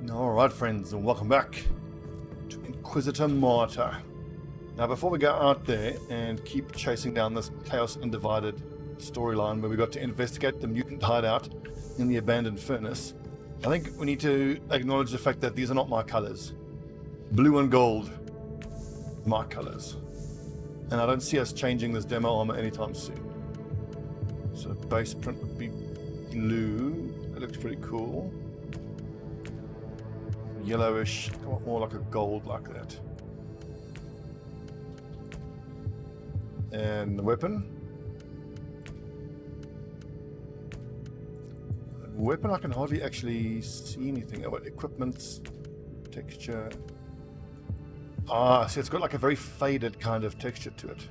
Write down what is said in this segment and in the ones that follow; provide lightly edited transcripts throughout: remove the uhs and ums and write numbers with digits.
Alright friends, and welcome back to Inquisitor Martyr. Now before we go out there and keep chasing down this Chaos Undivided storyline where we got to investigate the mutant hideout in the abandoned furnace, I think we need to acknowledge the fact that these are not my colours. Blue and gold, my colours. And I don't see us changing this demo armor anytime soon. So base print would be blue, that looks pretty cool. Yellowish, more like a gold like that. And the weapon. Weapon I can hardly actually see anything. Oh, equipment, texture. Ah, see, it's got like a very faded kind of texture to it.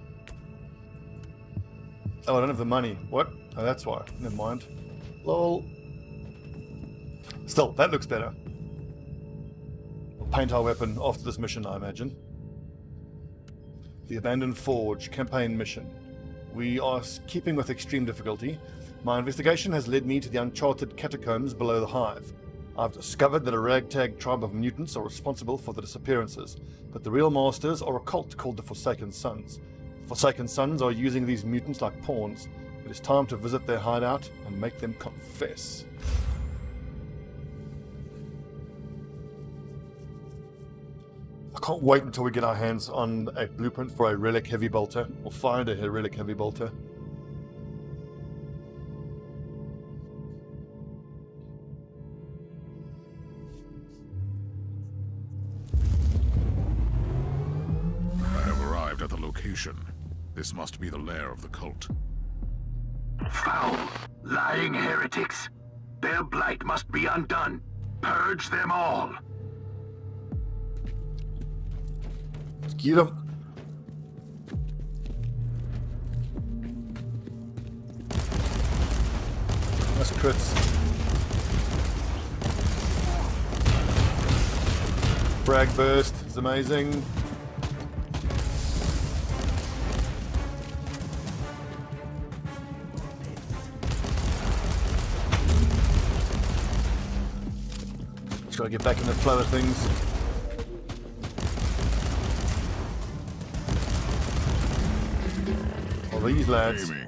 Oh, I don't have the money. What? Oh, that's why. Never mind. Lol. Still, that looks better. Paint our weapon after this mission, I imagine. The Abandoned Forge campaign mission. We are keeping with extreme difficulty. My investigation has led me to the uncharted catacombs below the hive. I've discovered that a ragtag tribe of mutants are responsible for the disappearances, but the real masters are a cult called the Forsaken Sons. The Forsaken Sons are using these mutants like pawns. It is time to visit their hideout and make them confess. I can't wait until we get our hands on a blueprint for a relic heavy bolter, or find a relic heavy bolter. I have arrived at the location. This must be the lair of the cult. Foul, lying heretics. Their blight must be undone. Purge them all. Get him. That's crits. Frag burst is amazing. Just gotta get back in the flow of things. These lads. Aiming.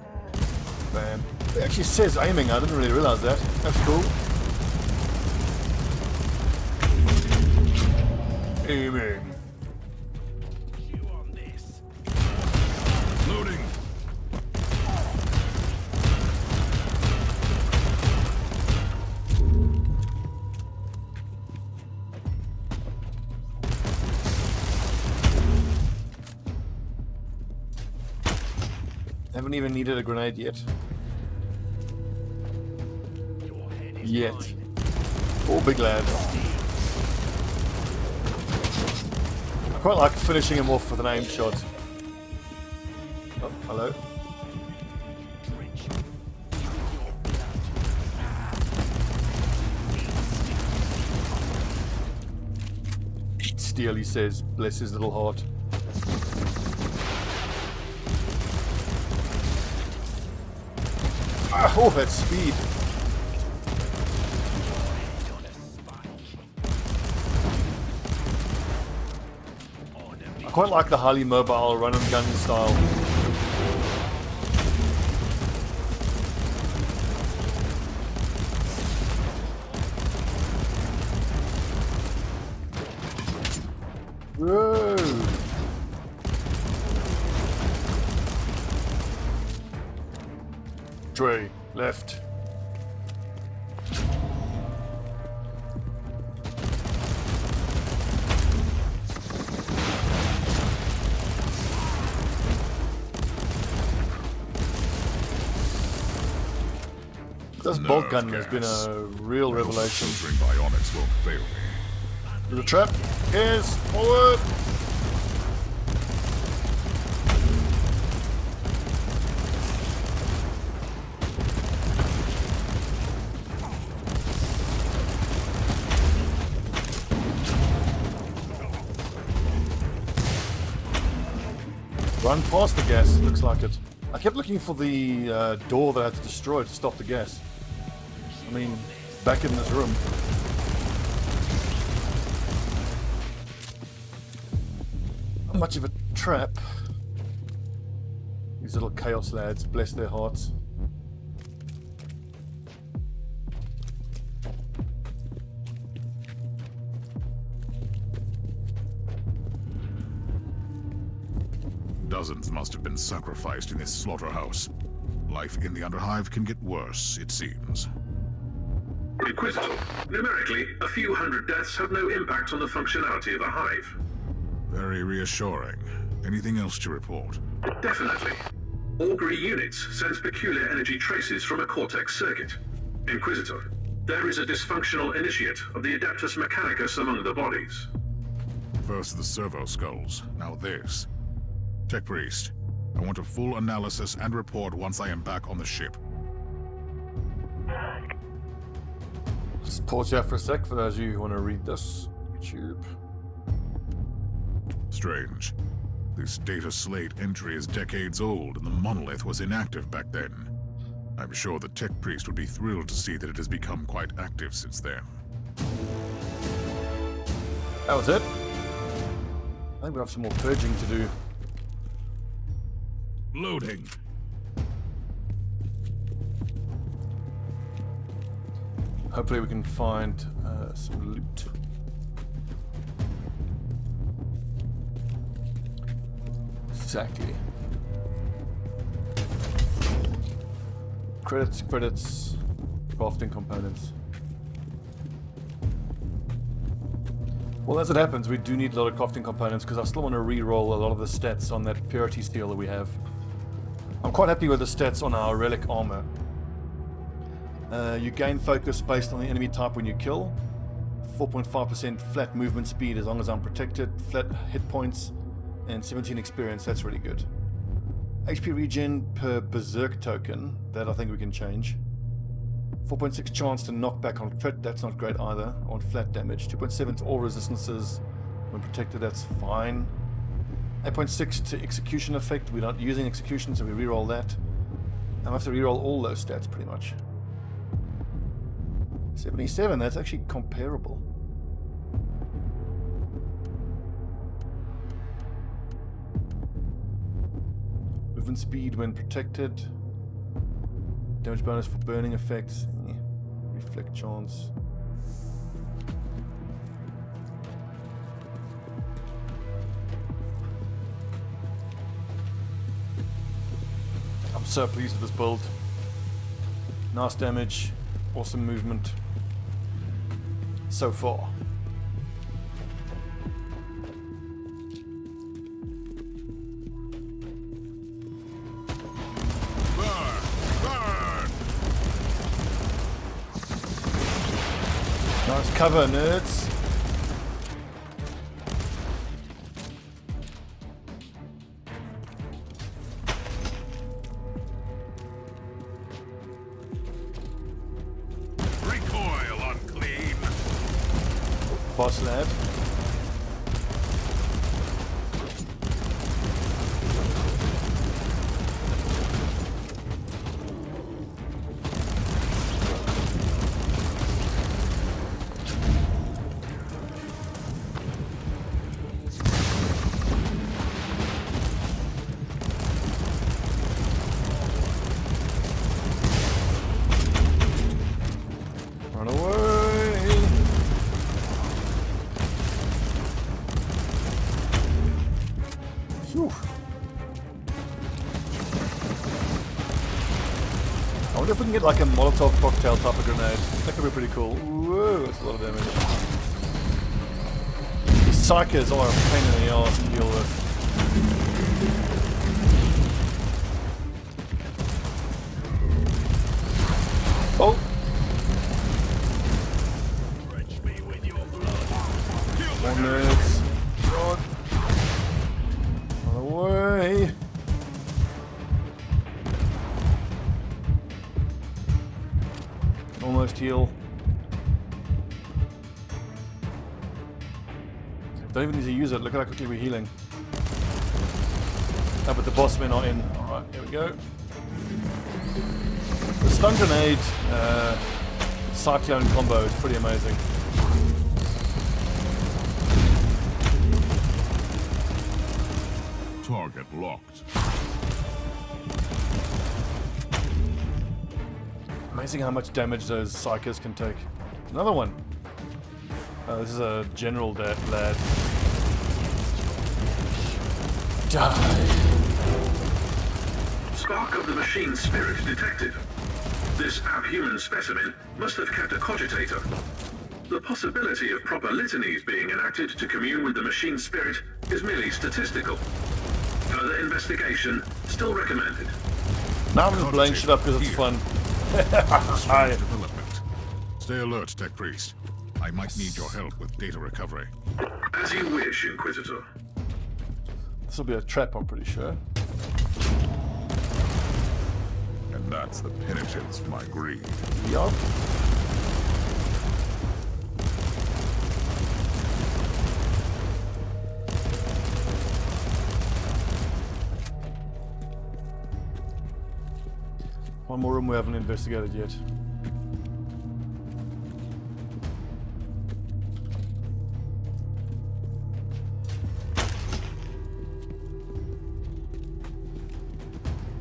Bam. It actually says aiming, I didn't really realize that. That's cool. Aiming. Loading. Haven't even needed a grenade yet. Yet. Oh, big lad. I quite like finishing him off with an aim shot. Oh, hello. Eat steel, he says. Bless his little heart. Oh, that speed. I quite like the highly mobile run and gun style. Whoa. Tray, left. This bolt gun has been a real revelation. Filtering bionics won't fail me. The trap is forward. Run past the gas, looks like it. I kept looking for the door that I had to destroy to stop the gas. I mean, back in this room. much of a trap. These little chaos lads, bless their hearts. Dozens must have been sacrificed in this slaughterhouse. Life in the Underhive can get worse, it seems. Inquisitor, numerically, a few hundred deaths have no impact on the functionality of a hive. Very reassuring. Anything else to report? Definitely. Augury units sense peculiar energy traces from a cortex circuit. Inquisitor, there is a dysfunctional initiate of the Adeptus Mechanicus among the bodies. First the servo skulls, now this. Tech Priest, I want a full analysis and report once I am back on the ship. Just pause here for a sec for those of you who want to read this. YouTube. Strange. This data slate entry is decades old, and the monolith was inactive back then. I'm sure the Tech Priest would be thrilled to see that it has become quite active since then. That was it. I think we have some more purging to do. Loading. Hopefully we can find some loot. Exactly. Credits, crafting components. Well, as it happens, we do need a lot of crafting components because I still want to re-roll a lot of the stats on that purity steel that we have. I'm quite happy with the stats on our relic armor. You gain focus based on the enemy type when you kill. 4.5% flat movement speed as long as I'm protected. Flat hit points. And 17 experience, that's really good. HP regen per berserk token, that I think we can change. 4.6 chance to knock back on crit, that's not great either, on flat damage. 2.7 to all resistances when protected, that's fine. 8.6 to execution effect, we're not using execution so we reroll that. I have to reroll all those stats pretty much. 77, that's actually comparable. Movement speed when protected. Damage bonus for burning effects. Reflect chance. I'm so pleased with this build. Nice damage. Awesome movement. So far. Nice cover, nerds. Recoil, unclean. Boss lad. I wonder if we can get like a Molotov cocktail type of grenade. That could be pretty cool. Whoa, that's a lot of damage. These psychers are a pain in the ass to deal with. Oh! More nerds. God. Out of the way. Almost heal. Don't even need to use it. Look at how quickly we're healing. Oh, but the boss men are in. Alright, here we go. The stun grenade cyclone combo is pretty amazing. Target locked. Amazing how much damage those psychers can take. Another one. Oh, this is a general lad. Die. Spark of the machine spirit detected. This abhuman specimen must have kept a cogitator. The possibility of proper litanies being enacted to commune with the machine spirit is merely statistical. Further investigation still recommended. Now I'm just blowing shit up because it's fun. Strange development. Stay alert, Tech Priest. I might need your help with data recovery. As you wish, Inquisitor. This will be a trap, I'm pretty sure. And that's the penitence for my greed. Yup. One more room we haven't investigated yet.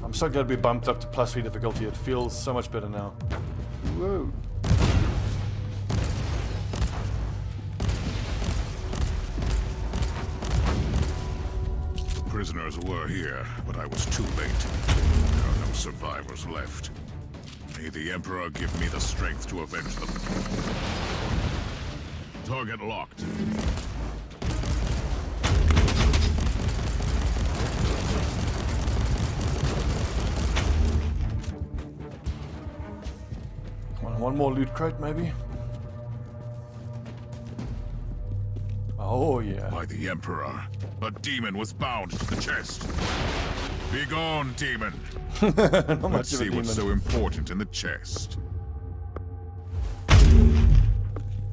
I'm so glad we bumped up to +3 difficulty. It feels so much better now. Whoa. Prisoners were here, but I was too late. There are no survivors left. May the Emperor give me the strength to avenge them. Target locked. One more loot crate, maybe? Oh, yeah. By the Emperor, a demon was bound to the chest. Be gone, demon. Let's see what's so important in the chest. A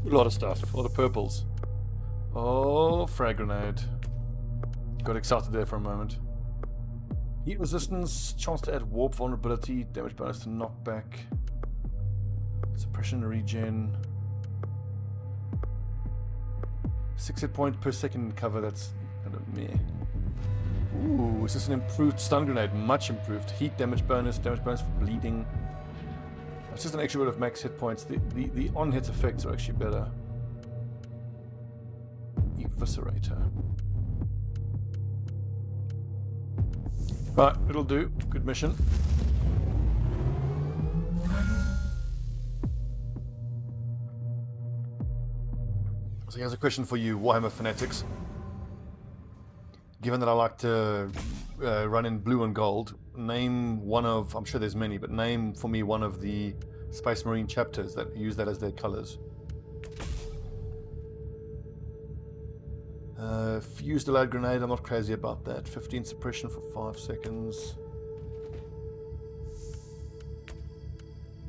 lot of stuff. A lot of purples. Oh, frag grenade. Got excited there for a moment. Heat resistance, chance to add warp vulnerability, damage bonus to knockback. Suppression regen. 6 hit point per second cover, that's kind of meh. Ooh, is this an improved stun grenade? Much improved. Heat damage bonus for bleeding. It's just an extra bit of max hit points. The on-hit effects are actually better. Eviscerator. Right, it'll do. Good mission. So here's a question for you, Warhammer fanatics. Given that I like to run in blue and gold, name one of, I'm sure there's many, but name for me one of the Space Marine chapters that use that as their colors. Fused delayed grenade, I'm not crazy about that. 15 suppression for 5 seconds.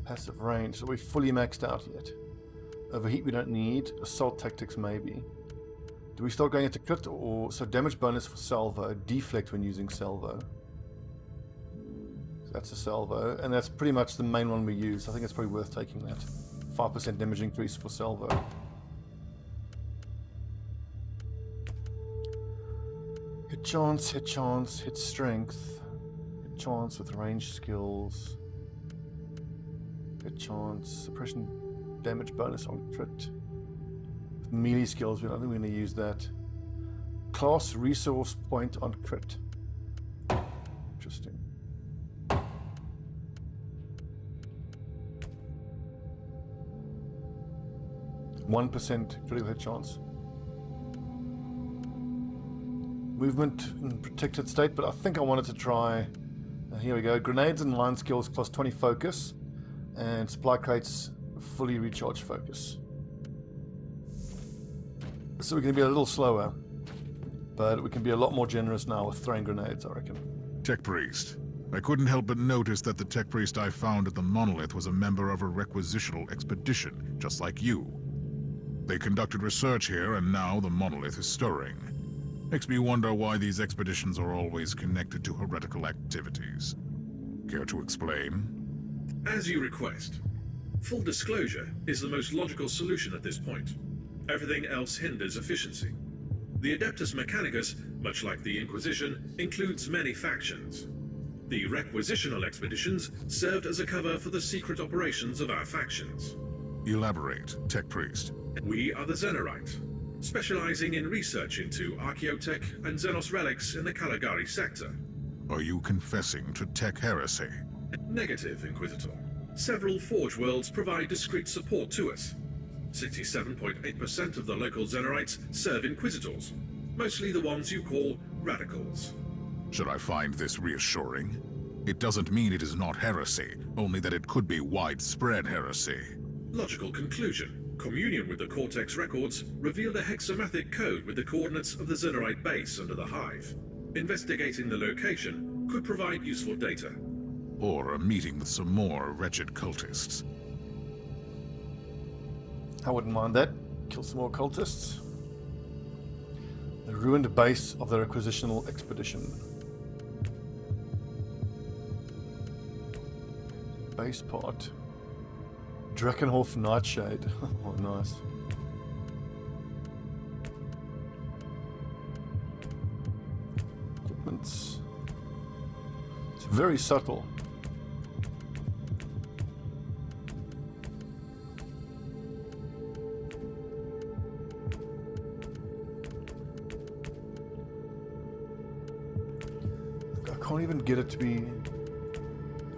Passive range, are we fully maxed out yet? Overheat we don't need. Assault tactics maybe. Do we start going into crit or so damage bonus for salvo, deflect when using salvo. So that's a salvo, and that's pretty much the main one we use. I think it's probably worth taking that. 5% damage increase for salvo. Hit chance, hit strength. Hit chance with range skills. Hit chance, suppression damage bonus on crit. With melee skills, I think we're going to use that. Class resource point on crit. Interesting. 1% critical hit chance. Movement in protected state, but I think I wanted to try. Here we go. Grenades and line skills cost 20 focus, and supply crates fully recharge focus. So we're going to be a little slower, but we can be a lot more generous now with throwing grenades, I reckon. Tech Priest. I couldn't help but notice that the Tech Priest I found at the Monolith was a member of a requisitional expedition, just like you. They conducted research here, and now the Monolith is stirring. Makes me wonder why these expeditions are always connected to heretical activities. Care to explain? As you request. Full disclosure is the most logical solution at this point. Everything else hinders efficiency. The Adeptus Mechanicus, much like the Inquisition, includes many factions. The requisitional expeditions served as a cover for the secret operations of our factions. Elaborate, Tech Priest. We are the Xenorite, specializing in research into archaeotech and Xenos relics in the Caligari Sector. Are you confessing to Tech heresy? Negative, Inquisitor. Several Forge worlds provide discreet support to us. 67.8% of the local Xenorites serve Inquisitors, mostly the ones you call radicals. Should I find this reassuring? It doesn't mean it is not heresy, only that it could be widespread heresy. Logical conclusion. Communion with the Cortex records revealed a hexamathic code with the coordinates of the Xenorite base under the hive. Investigating the location could provide useful data. Or a meeting with some more wretched cultists. I wouldn't mind that. Kill some more cultists. The ruined base of the requisitional expedition. Base part. Drakenhof Nightshade. Oh, nice. Equipments. It's very subtle. I can't even get it to be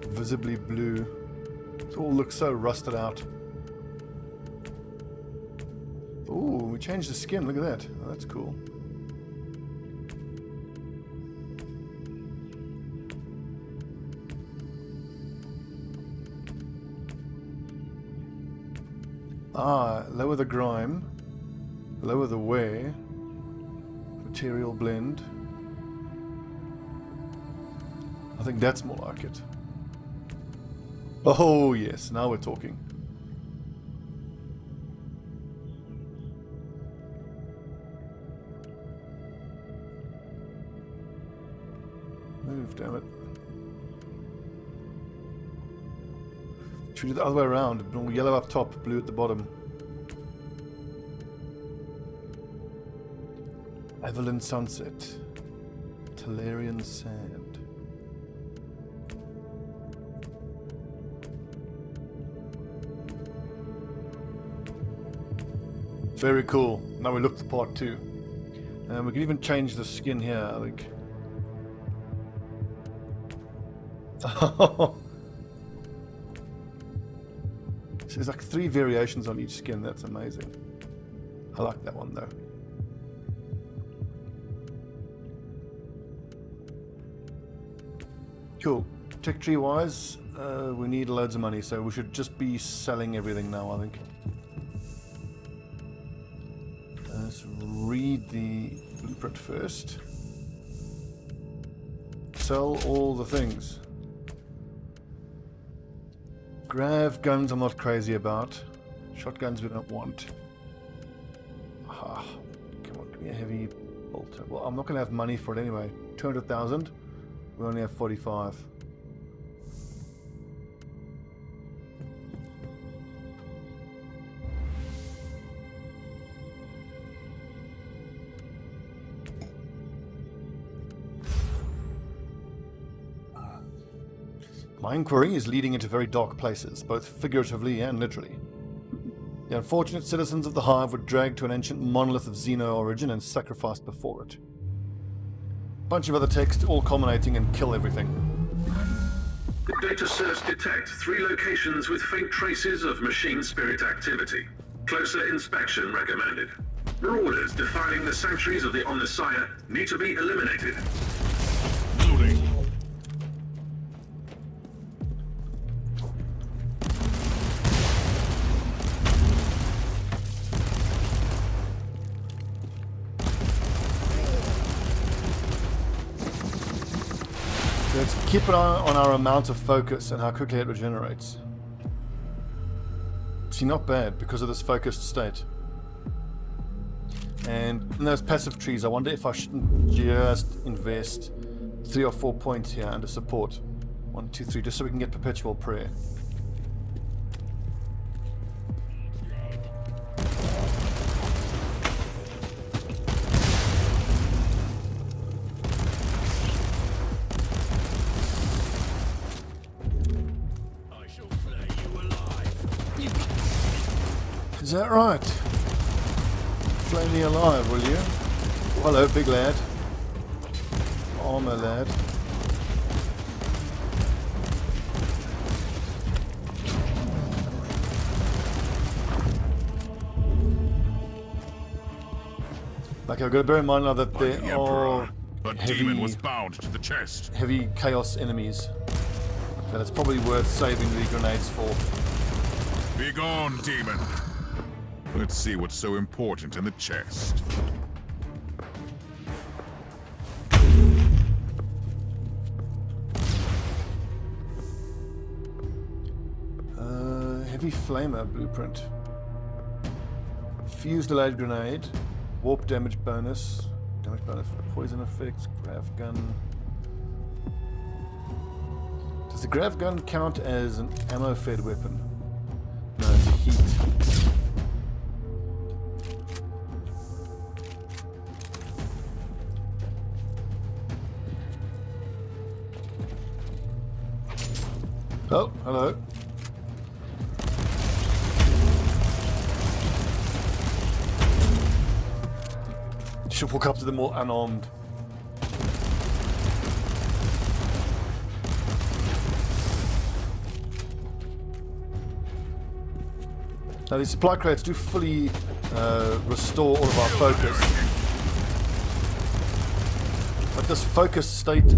visibly blue. It all looks so rusted out. Ooh, we changed the skin. Look at that. Oh, that's cool. Ah, lower the grime, lower the wear, material blend. I think that's more like it. Oh yes, now we're talking. Move, damn it. Should we do the other way around? Yellow up top, blue at the bottom. Evelyn Sunset. Talarian Sand. Very cool. Now we look the part too. And we can even change the skin here, I think. So there's like 3 variations on each skin. That's amazing. I like that one though. Cool. Tech tree wise, we need loads of money, so we should just be selling everything now, I think. Let's read the blueprint first. Sell all the things. Grav guns I'm not crazy about. Shotguns we don't want. Ah, come on, give me a heavy bolter. Well, I'm not going to have money for it anyway. 200,000. We only have 45. My inquiry is leading into very dark places, both figuratively and literally. The unfortunate citizens of the Hive were dragged to an ancient monolith of Xeno origin and sacrificed before it. A bunch of other text, all culminating in kill everything. The data search detect 3 locations with faint traces of machine spirit activity. Closer inspection recommended. Marauders defiling the sanctuaries of the Omnissiah need to be eliminated. Loading. Let's keep an eye on our amount of focus and how quickly it regenerates. See, not bad because of this focused state. And in those passive trees, I wonder if I shouldn't just invest 3 or 4 points here under support. 1, 2, 3, just so we can get perpetual prayer. Is that right? Flame me alive, will you? Oh, hello, big lad. Armor lad. Okay, I've got to bear in mind now that there are a demon was bound to the chest. Heavy chaos enemies that it's probably worth saving the grenades for. Be gone, demon. Let's see what's so important in the chest. Heavy flamer blueprint. Fuse delayed grenade. Warp damage bonus. Damage bonus for poison effects. Grav gun. Does the grav gun count as an ammo fed weapon? No, it's a heat. Oh, hello. Should walk up to them all unarmed. Now these supply crates do fully restore all of our focus. But this focus state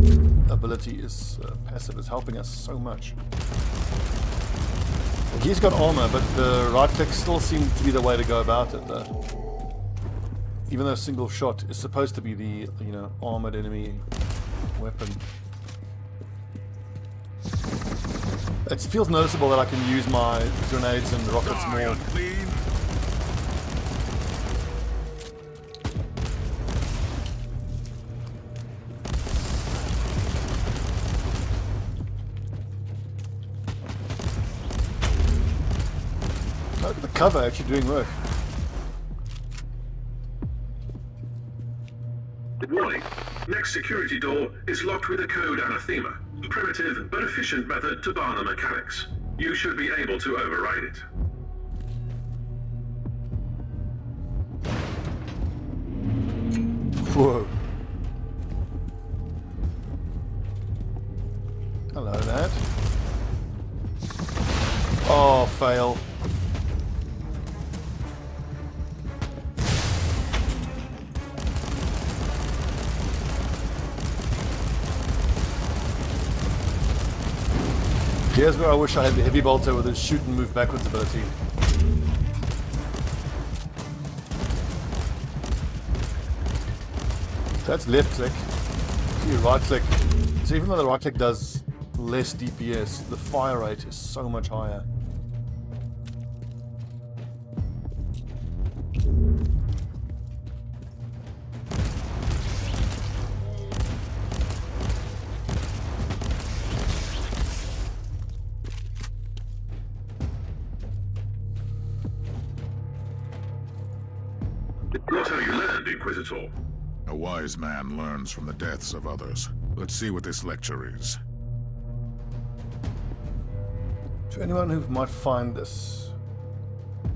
ability is passive, is helping us so much. Like he's got armor, but the right click still seems to be the way to go about it though. Even though single shot is supposed to be the, you know, armored enemy weapon. It feels noticeable that I can use my grenades and rockets more. Unclean. Look at the cover actually doing work. Warning. Next security door is locked with a code anathema. A primitive but efficient method to bar the mechanics. You should be able to override it. Whoa. Hello, lad. Oh, fail. Here's where I wish I had the heavy bolter with his shoot and move backwards ability. That's left click. See, right click. So even though the right click does less DPS, the fire rate is so much higher. What have you learned, Inquisitor? A wise man learns from the deaths of others. Let's see what this lecture is. To anyone who might find this,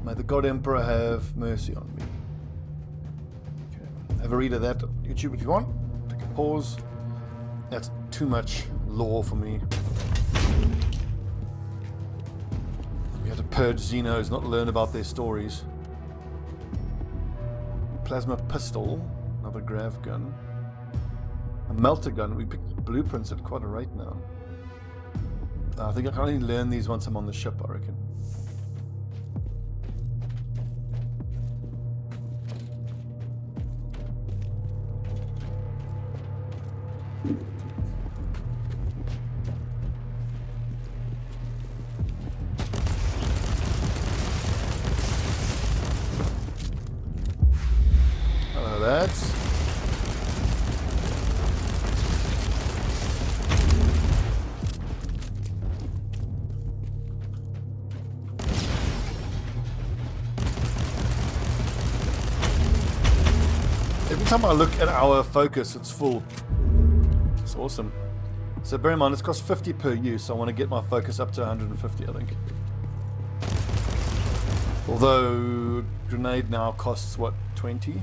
may the God Emperor have mercy on me. Okay. Have a read of that on YouTube if you want. Take a pause. That's too much lore for me. We have to purge Xenos, not learn about their stories. Plasma pistol, another grav gun. A melter gun. We picked blueprints at quite a rate now. I think I can only learn these once I'm on the ship, I reckon. Hello, lads. Every time I look at our focus, it's full. It's awesome. So bear in mind, it's cost 50 per use, so I want to get my focus up to 150, I think. Although grenade now costs what, 20?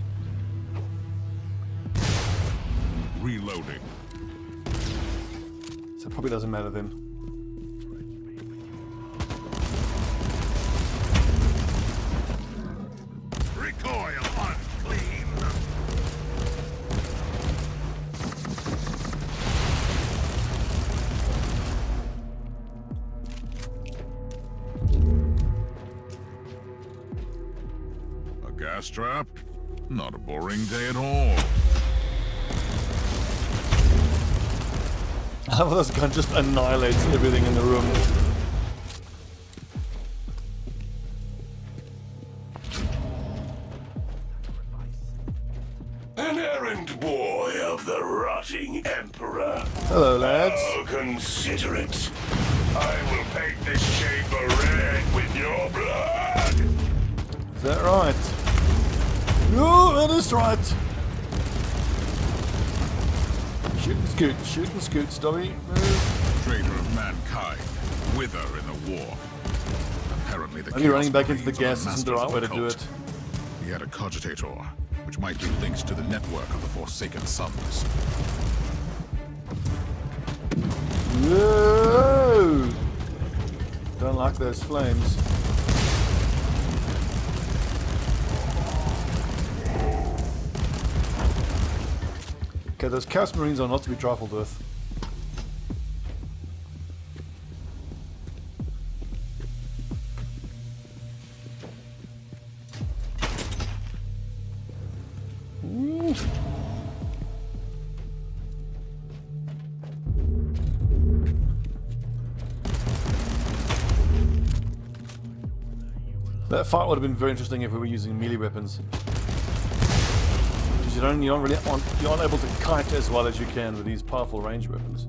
Reloading. So it probably doesn't matter then. Recoil, unclean. A gas trap? Not a boring day at all. How this gun just annihilates everything in the room. An errand boy of the rotting Emperor. Hello, lads. Oh, consider it. I will paint this chamber red with your blood. Is that right? No, that is right. Shoot and scoot, Stobbie. Move. Traitor of mankind, wither in the war. Apparently the Only running Chaos back into the Marines are gas isn't the right masters way of to do occult. it. He had a cogitator, which might be linked to the network of the Forsaken Sons. Whoa! Don't like those flames. Okay, those Chaos Marines are not to be trifled with. Ooh. That fight would have been very interesting if we were using melee weapons. Because you aren't able to kite as well as you can with these powerful ranged weapons.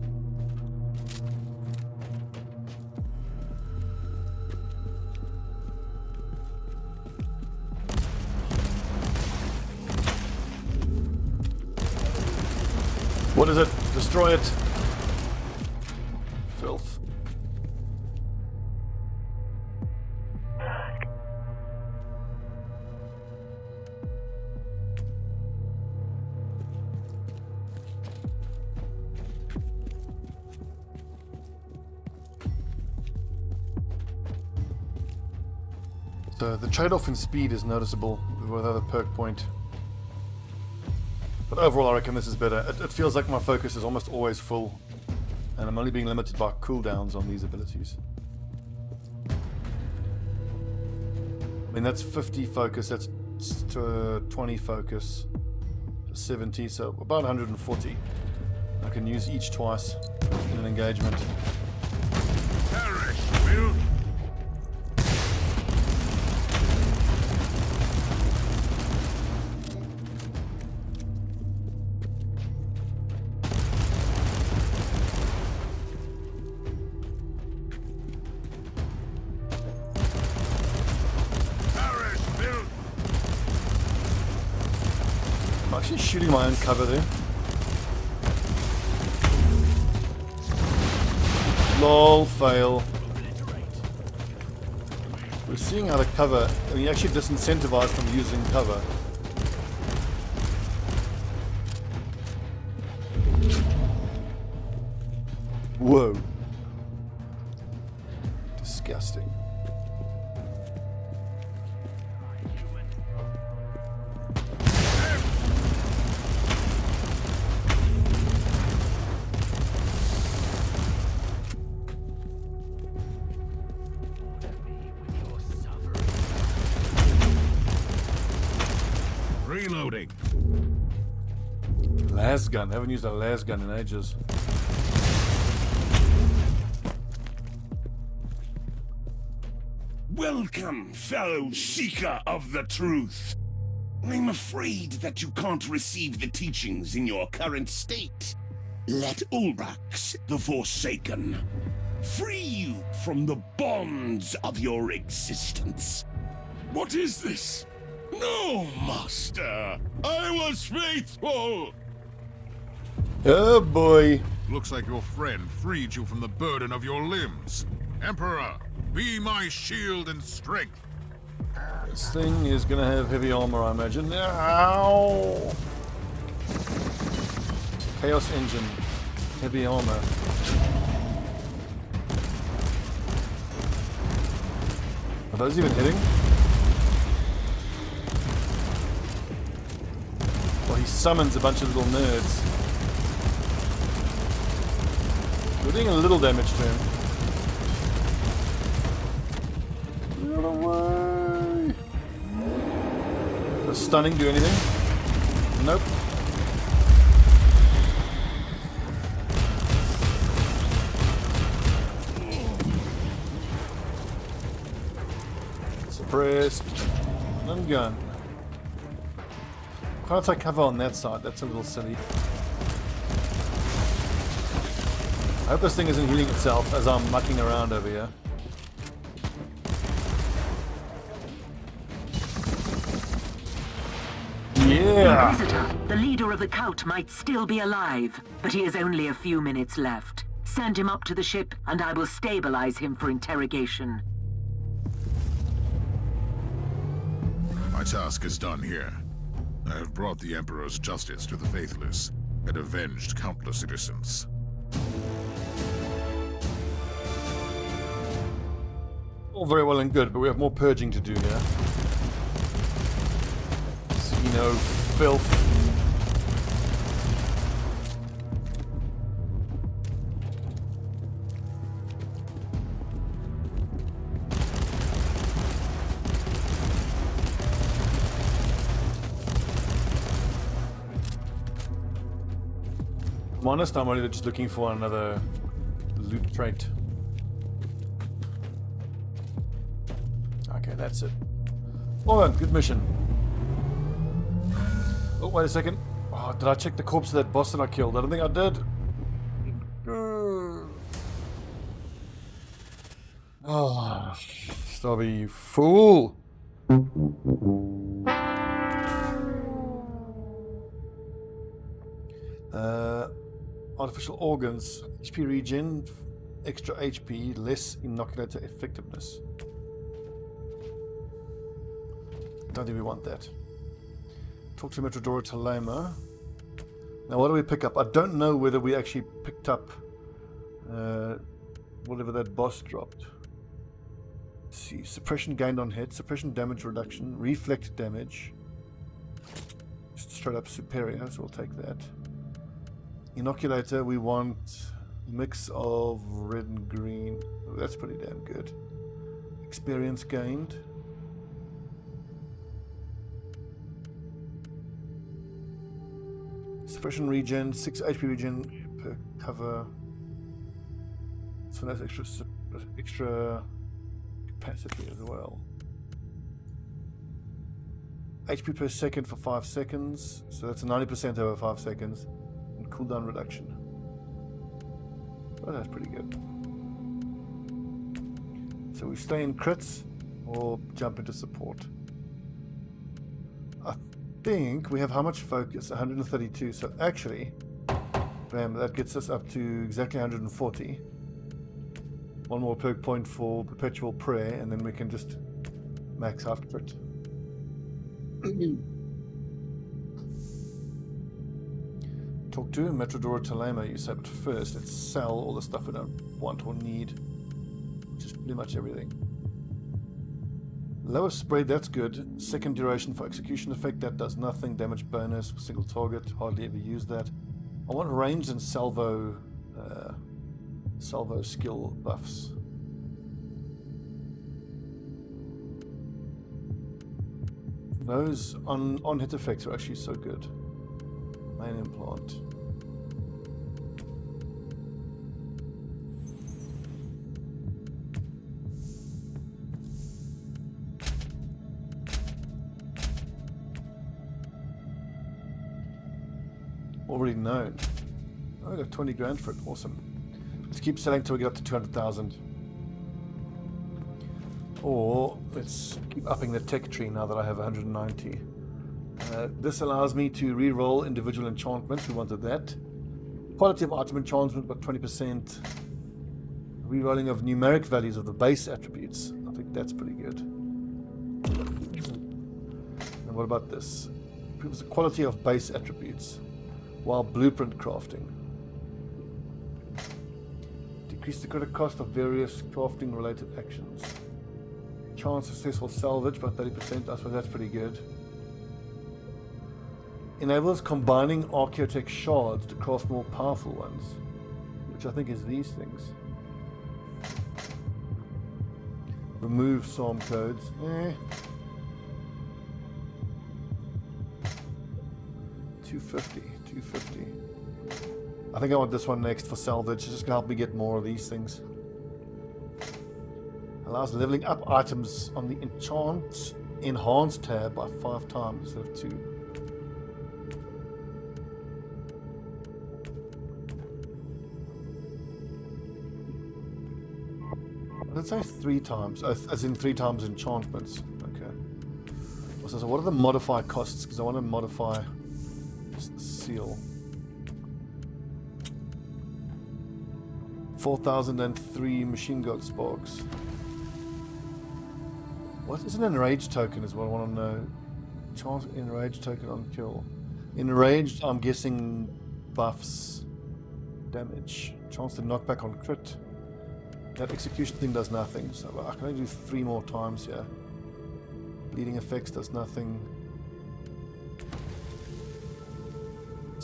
What is it? Destroy it. Filth. So the trade-off in speed is noticeable with other perk point. But overall, I reckon this is better. It feels like my focus is almost always full, and I'm only being limited by cooldowns on these abilities. I mean, that's 50 focus, that's 20 focus, 70, so about 140. I can use each twice in an engagement. Perish, will. I'm actually shooting my own cover there. Lol, fail. We're seeing how the cover, I mean, you actually disincentivize from using cover. Whoa. Disgusting. Reloading. Las gun. Haven't used a las gun in ages. Welcome, fellow seeker of the truth. I'm afraid that you can't receive the teachings in your current state. Let Ulbrax, the Forsaken, free you from the bonds of your existence. What is this? No, Master. I was faithful. Oh boy. Looks like your friend freed you from the burden of your limbs. Emperor, be my shield and strength. This thing is gonna have heavy armor, I imagine. Ow! Chaos engine. Heavy armor. Are those even hitting? Well, he summons a bunch of little nerds. We're doing a little damage to him. Get away! Does stunning do anything? Nope. Suppressed. And gun. Can't take cover on that side, that's a little silly. I hope this thing isn't healing itself as I'm mucking around over here. Yeah! Inquisitor, the leader of the cult might still be alive, but he has only a few minutes left. Send him up to the ship, and I will stabilize him for interrogation. My task is done here. I have brought the Emperor's justice to the faithless and avenged countless innocents. All very well and good, but we have more purging to do here. So, you know, filth. I'm honest, I'm only just looking for another loot trait. Okay, that's it. Oh, well, good mission. Oh, wait a second. Oh, did I check the corpse of that boss that I killed? I don't think I did. Oh, Stobbie, you fool! Artificial organs, HP regen, extra HP, less inoculator effectiveness. Don't think we want that. Talk to Metrodora Talema. Now what do we pick up? I don't know whether we actually picked up whatever that boss dropped. Let's see, suppression gained on hit, suppression damage reduction, reflect damage. Just straight up superior, so we'll take that. Inoculator, we want a mix of red and green. Oh, that's pretty damn good. Experience gained. Suppression regen, 6 HP regen per cover. So that's extra capacity as well. HP per second for 5 seconds. So that's 90% over 5 seconds. And cooldown reduction. Oh, that's pretty good. So we stay in crits or jump into support. I think we have how much focus? 132. So actually, bam, that gets us up to exactly 140. One more perk point for perpetual prayer, and then we can just max out crit. Talk to Metrodora Talema, you said, but first let's sell all the stuff we don't want or need. Which is pretty much everything. Lower spread, that's good. Second duration for execution effect, that does nothing. Damage bonus, single target, hardly ever use that. I want range and salvo skill buffs. Those on hit effects are actually so good. Main implant. Already known. Oh, I got 20 grand for it. Awesome. Let's keep selling till we get up to 200,000. Or let's keep upping the tech tree now that I have 190. This allows me to re-roll individual enchantments. We wanted that. Quality of item enchantment, but 20%. Re-rolling of numeric values of the base attributes. I think that's pretty good. And what about this? Improves the quality of base attributes while blueprint crafting. Decrease the credit cost of various crafting related actions. Chance successful salvage by 30%. I suppose that's pretty good. Enables combining Archaeotech shards to craft more powerful ones, which I think is these things. Remove SOM codes. 250. I think I want this one next for salvage. It's just gonna help me get more of these things. Allows leveling up items on the enhance tab by 5 times instead of 2. Let's say 3 times, as in 3 times enchantments. Okay. So what are the modify costs? Because I want to modify just the seal. 4,003 machine gun sparks. What is an enraged token is what I want to know. Chance enraged token on kill. Enraged, I'm guessing buffs damage. Chance to knock back on crit. That execution thing does nothing, so I can only do 3 more times here. Bleeding effects does nothing.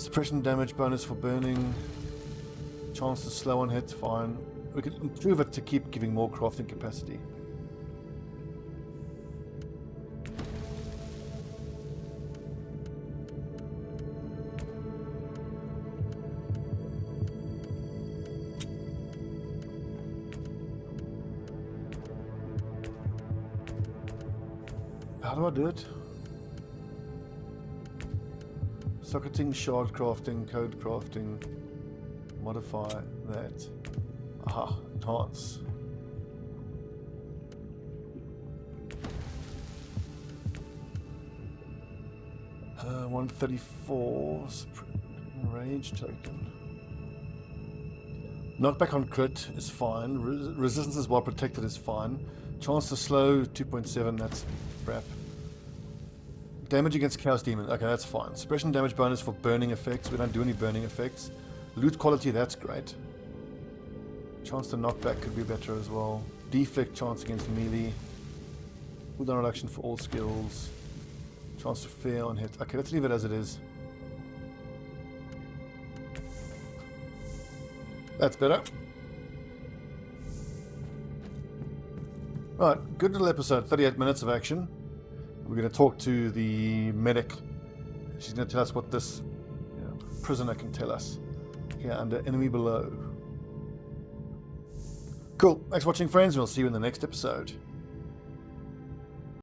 Suppression damage bonus for burning. Chance to slow on hit, fine. We can improve it to keep giving more crafting capacity. How do I do it? Socketing, shard crafting, code crafting. Modify that. Aha, enhance. Uh, 134. Rage token. Knockback on crit is fine. Resistances while protected is fine. Chance to slow 2.7. That's crap. Damage against Chaos Demon. Okay, that's fine. Suppression damage bonus for burning effects. We don't do any burning effects. Loot quality, that's great. Chance to knockback could be better as well. Deflect chance against melee. Cooldown reduction for all skills. Chance to fail on hit. Okay, let's leave it as it is. That's better. Right, good little episode. 38 minutes of action. We're going to talk to the medic. She's going to tell us what this prisoner can tell us. Here under enemy below. Cool. Thanks for watching, friends. We'll see you in the next episode.